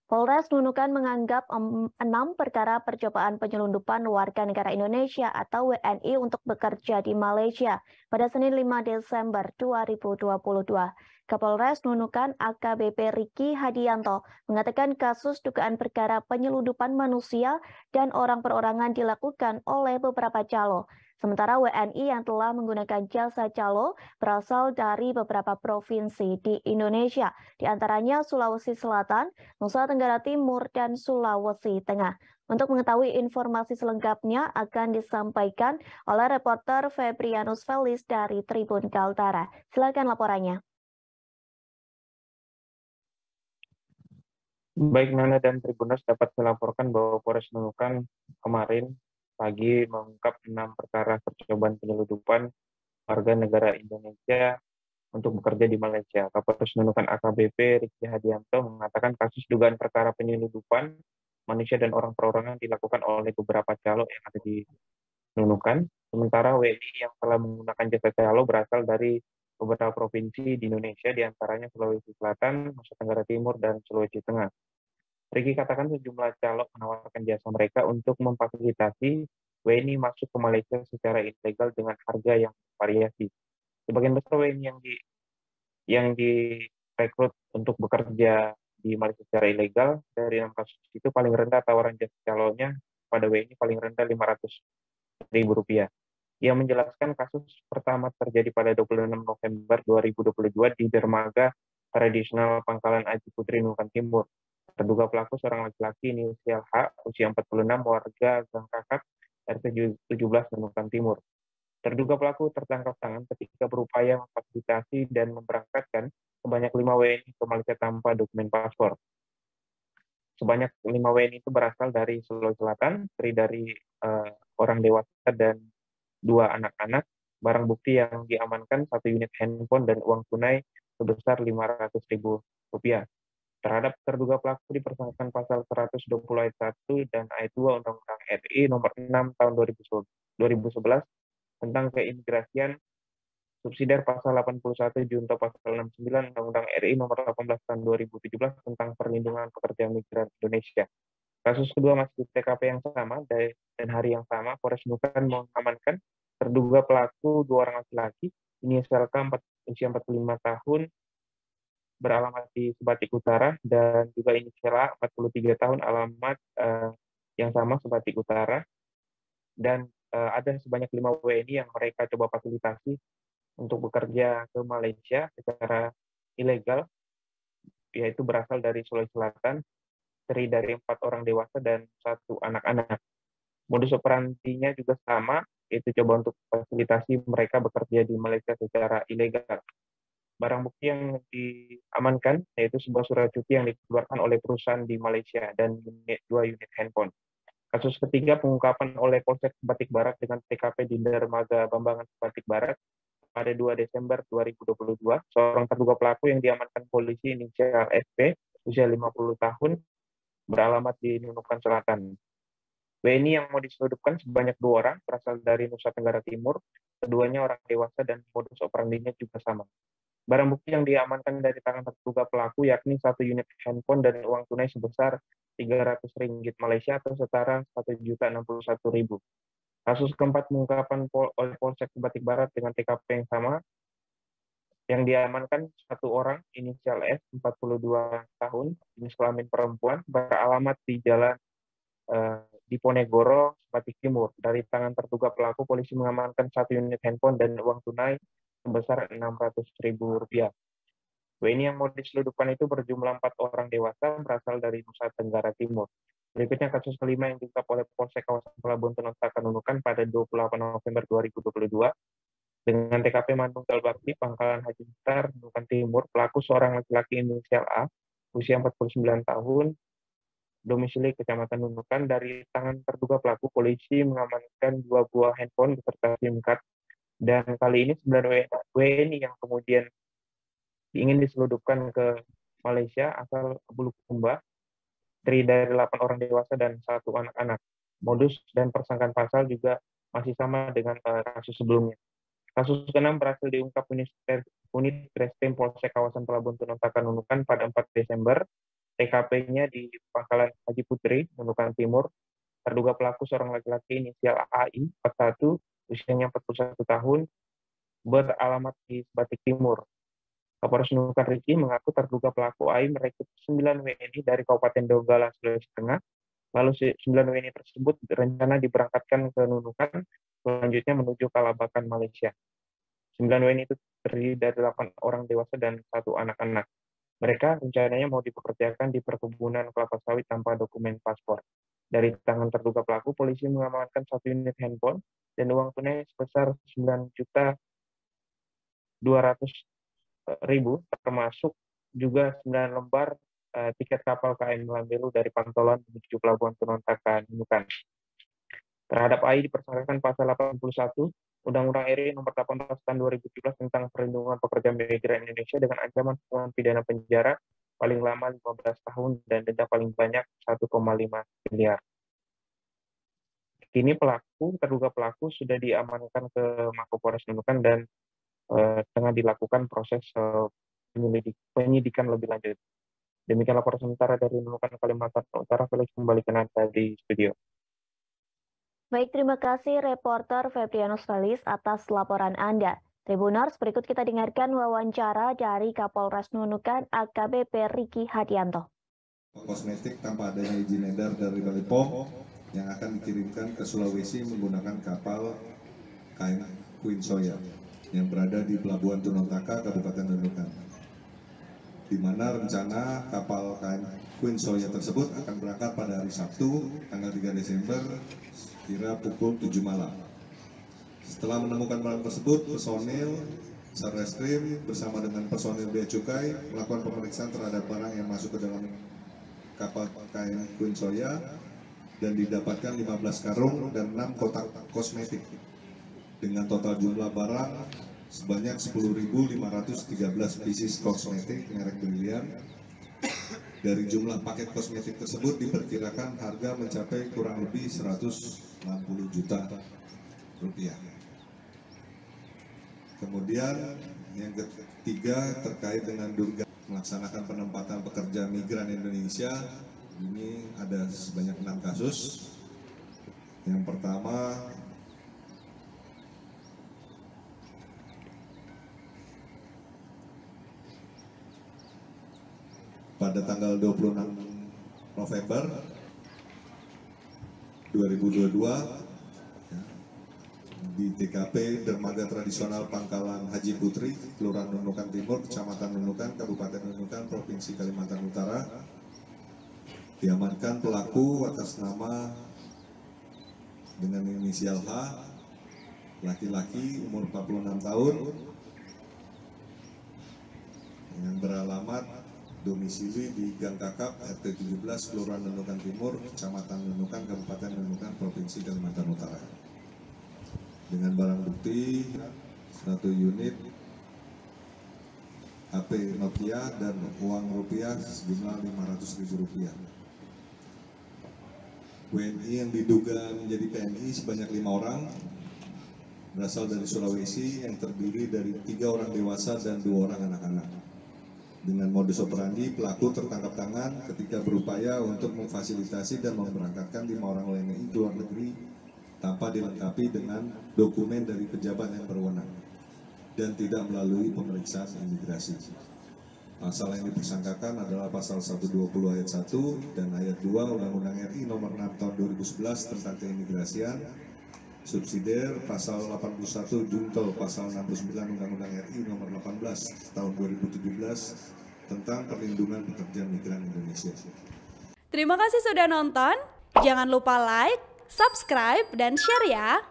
Polres Nunukan menganggap 6 perkara percobaan penyelundupan warga negara Indonesia atau WNI untuk bekerja di Malaysia pada Senin 5 Desember 2022. Kapolres Nunukan AKBP Riki Hadianto mengatakan kasus dugaan perkara penyelundupan manusia dan orang perorangan dilakukan oleh beberapa calo. Sementara WNI yang telah menggunakan jasa calo berasal dari beberapa provinsi di Indonesia, di antaranya Sulawesi Selatan, Nusa Tenggara Timur, dan Sulawesi Tengah. Untuk mengetahui informasi selengkapnya akan disampaikan oleh reporter Febrianus Felis dari Tribun Kaltara. Silakan laporannya. Baik Nana dan Tribuners, dapat melaporkan bahwa Polres Nunukan kemarin pagi mengungkap 6 perkara percobaan penyeludupan warga negara Indonesia untuk bekerja di Malaysia. Kapolres Nunukan AKBP Riki Hadianto mengatakan kasus dugaan perkara penyeludupan manusia dan orang perorangan dilakukan oleh beberapa calo yang ada di Nunukan. Sementara WNI yang telah menggunakan jasa calo berasal dari beberapa provinsi di Indonesia, diantaranya Sulawesi Selatan, Nusa Tenggara Timur, dan Sulawesi Tengah. Riki katakan sejumlah calo menawarkan jasa mereka untuk memfasilitasi WNI masuk ke Malaysia secara ilegal dengan harga yang variasi. Sebagian besar WNI yang direkrut untuk bekerja di Malaysia secara ilegal, dari 6 kasus itu paling rendah tawaran jasa calonnya pada WNI paling rendah Rp500.000. Ia menjelaskan kasus pertama terjadi pada 26 November 2022 di dermaga tradisional Pangkalan Aji Putri Nunukan Timur. Terduga pelaku seorang laki-laki inisial H, usia 46, warga Gang Kakak, RT 17 Nunukan Timur. Terduga pelaku tertangkap tangan ketika berupaya memfasilitasi dan memberangkatkan sebanyak 5 WNI ke Malaysia tanpa dokumen paspor. Sebanyak 5 WNI itu berasal dari Sulawesi Selatan, terdiri dari orang dewasa dan 2 anak-anak. Barang bukti yang diamankan 1 unit handphone dan uang tunai sebesar Rp500.000. Terhadap terduga pelaku dipersangkakan pasal 120 ayat 1 dan ayat 2 Undang-Undang RI nomor 6 tahun 2011 tentang keimigrasian, subsidiar pasal 81 junto pasal 69 Undang-Undang RI nomor 18 tahun 2017 tentang perlindungan pekerja migran Indonesia. Kasus kedua masih di TKP yang sama dan hari yang sama, Polres Nunukan mengamankan terduga pelaku 2 orang laki-laki, inisial K, usia 45 tahun, beralamat di Sebatik Utara, dan juga inisial A, 43 tahun, alamat yang sama Sebatik Utara. Dan ada sebanyak 5 WNI yang mereka coba fasilitasi untuk bekerja ke Malaysia secara ilegal, yaitu berasal dari Sulawesi Selatan, terdiri dari 4 orang dewasa dan 1 anak-anak. Modus operandinya juga sama, yaitu coba untuk fasilitasi mereka bekerja di Malaysia secara ilegal. Barang bukti yang diamankan yaitu sebuah surat cuti yang dikeluarkan oleh perusahaan di Malaysia dan 2 unit handphone. Kasus ketiga pengungkapan oleh Polsek Sebatik Barat dengan TKP di dermaga Bambangan Sebatik Barat pada 2 Desember 2022. Seorang terduga pelaku yang diamankan polisi inisial SP, usia 50 tahun, beralamat di Nunukan Selatan. WNI yang mau diseludupkan sebanyak 2 orang, berasal dari Nusa Tenggara Timur. Keduanya orang dewasa dan modus operandinya juga sama. Barang bukti yang diamankan dari tangan terduga pelaku yakni 1 unit handphone dan uang tunai sebesar Rp300 Malaysia atau setara Rp1.061.000. Kasus keempat pengungkapan oleh Polsek Sebatik Barat dengan TKP yang sama, yang diamankan 1 orang inisial S, 42 tahun, jenis kelamin perempuan, beralamat di Jalan Diponegoro, Sebatik Timur. Dari tangan terduga pelaku, polisi mengamankan 1 unit handphone dan uang tunai sebesar Rp600.000. WNI yang mau diseludupkan itu berjumlah 4 orang dewasa berasal dari Nusa Tenggara Timur. Berikutnya kasus kelima yang diungkap oleh Polsek kawasan Pelabuhan Nunukan Nunukan pada 28 November 2022 dengan TKP Mandung Dalbakti, Pangkalan Haji Mukhtar, Nunukan Timur. Pelaku seorang laki-laki inisial A, usia 49 tahun, domisili Kecamatan Nunukan. Dari tangan terduga pelaku, polisi mengamankan 2 buah handphone beserta SIM card. Dan kali ini 9 WNI yang kemudian ingin diseludupkan ke Malaysia asal Bulukumba, terdiri dari 8 orang dewasa dan 1 anak-anak. Modus dan persangkaan pasal juga masih sama dengan kasus sebelumnya. Kasus ke-6 berhasil diungkap unit Reskrim Polsek kawasan Pelabuhan Nunukan pada 4 Desember TKP-nya di Pangkalan Haji Putri, Nunukan Timur. Terduga pelaku seorang laki-laki inisial AI, 41, usianya 41 tahun, beralamat di Sebatik Timur. Kapolres Nunukan Riki mengaku terduga pelaku AI merekrut 9 WNI dari Kabupaten Donggala, Sulawesi Tengah. Lalu 9 WNI tersebut rencana diberangkatkan ke Nunukan, selanjutnya menuju Kalabakan, Malaysia. 9 WNI itu terdiri dari 8 orang dewasa dan 1 anak-anak. Mereka rencananya mau dipekerjakan di perkebunan kelapa sawit tanpa dokumen paspor. Dari tangan terduga pelaku, polisi mengamankan 1 unit handphone dan uang tunai sebesar 9.200.000, termasuk juga 9 lembar tiket kapal KM Lambelu dari Pantoloan menuju Pelabuhan Tunontaka, Nunukan. Terhadap AI dipersangkakan pasal 81 Undang-Undang RI Nomor 18 Tahun 2017 tentang Perlindungan Pekerja Migran Indonesia dengan ancaman hukuman pidana penjara paling lama 15 tahun dan denda paling banyak 1,5 miliar. Kini terduga pelaku sudah diamankan ke Mapolres Nunukan dan tengah dilakukan proses penyidikan lebih lanjut. Demikian laporan sementara dari Nunukan, Kalimantan Utara. Felix, kembalikan Anda di studio. Baik, terima kasih reporter Febrianus Felis atas laporan Anda. Tribuners, berikut kita dengarkan wawancara dari Kapolres Nunukan AKBP Riki Hadianto. Kosmetik tanpa adanya izin edar dari Balipo yang akan dikirimkan ke Sulawesi menggunakan kapal KM Queen Soya yang berada di Pelabuhan Tunontaka, Kabupaten Nunukan. Di mana rencana kapal KM Queen Soya tersebut akan berangkat pada hari Sabtu, tanggal 3 Desember, kira pukul 7 malam. Setelah menemukan barang tersebut, personil Satreskrim bersama dengan personil Bea Cukai melakukan pemeriksaan terhadap barang yang masuk ke dalam kapal KM Queen Soya dan didapatkan 15 karung dan 6 kotak kosmetik dengan total jumlah barang sebanyak 10.513 pieces kosmetik merek Brilliant. Dari jumlah paket kosmetik tersebut diperkirakan harga mencapai kurang lebih 160 juta rupiah. Kemudian yang ketiga terkait dengan dugaan melaksanakan penempatan pekerja migran Indonesia, ini ada sebanyak 6 kasus. Yang pertama, pada tanggal 26 November 2022 di TKP Dermaga Tradisional Pangkalan Haji Putri, Kelurahan Nunukan Timur, Kecamatan Nunukan, Kabupaten Nunukan, Provinsi Kalimantan Utara, diamankan pelaku atas nama dengan inisial H, laki-laki umur 46 tahun, yang beralamat domisili di Gang Kakap, RT 17, Kelurahan Nunukan Timur, Kecamatan Nunukan, Kabupaten Nunukan, Provinsi Kalimantan Utara. Dengan barang bukti 1 unit HP Nokia dan uang rupiah sejumlah Rp500.000. WNI yang diduga menjadi PNI sebanyak 5 orang, berasal dari Sulawesi, yang terdiri dari 3 orang dewasa dan 2 orang anak-anak. Dengan modus operandi, pelaku tertangkap tangan ketika berupaya untuk memfasilitasi dan memberangkatkan 5 orang WNI ke luar negeri tanpa dilengkapi dengan dokumen dari pejabat yang berwenang dan tidak melalui pemeriksaan imigrasi. Pasal yang dipersangkakan adalah pasal 120 ayat 1 dan ayat 2 Undang-Undang RI Nomor 6 Tahun 2011 tentang keimigrasian, subsidiar pasal 81 junto pasal 69 Undang-Undang RI Nomor 18 Tahun 2017 tentang perlindungan pekerja migran Indonesia. Terima kasih sudah nonton. Jangan lupa like, subscribe, dan share ya.